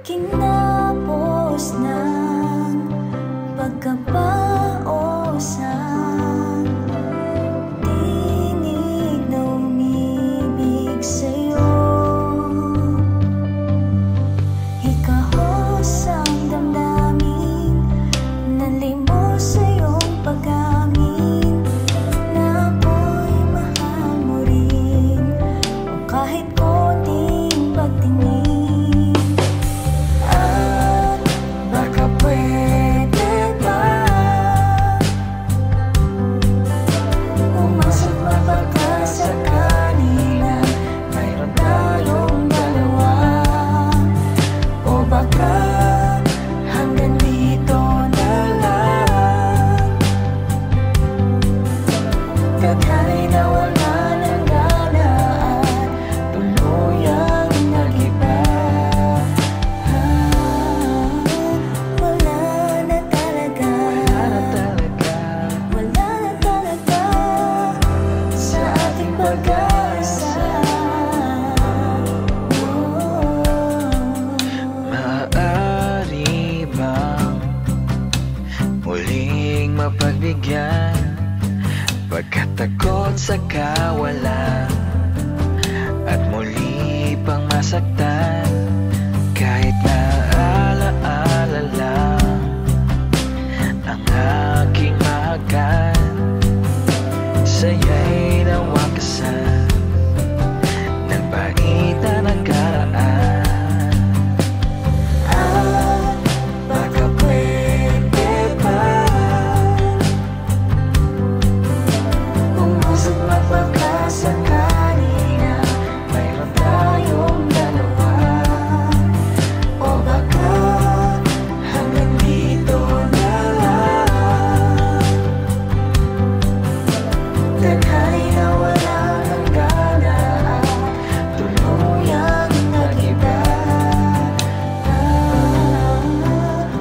Kinapos ng pagkapaosan, tinig na umibig sa'yo. Ikahos ang damdamin, nalimos sa iyong pag-amin, na ako'y mahal mo rin, o kahit konting pagtingin. Tadhana'y nawala ng gana at tuluyang nag-iba. Wala na talaga, wala na talaga sa ating pag-asa. Maaari bang muling mapagbigyan pagkatakot sa kawalan, at muli pang masaktan kahit na alaala lang ang aking mahagan. Sa'yo'y nawakasan ng paita ng karaan. Tadhana'y nawala ng gana at tuluyang nag-iba.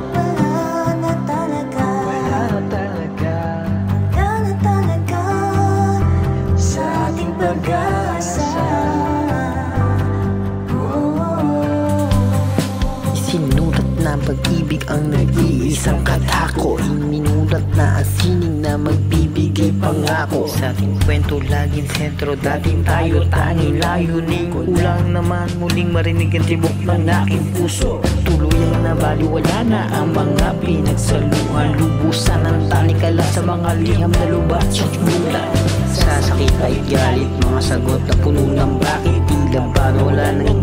Wala na talaga, wala na talaga sa ating pag-asa. Sinulat na pag-ibig ang nag-iisang katako, iminulat na ang sining na magbibigay pangako. Sa ating kwento laging sentro, dating tayo tanging layunin. Kulang naman muling marinig ang tibok ng aking puso. Tuluyang nabaliwala na ang mga pinagsaluhan. Lubusan ang tanikala sa mga liham na lubat sa bulan. Sa sakit ay galit, mga sagot na puno ng bakit. Tila ba wala nang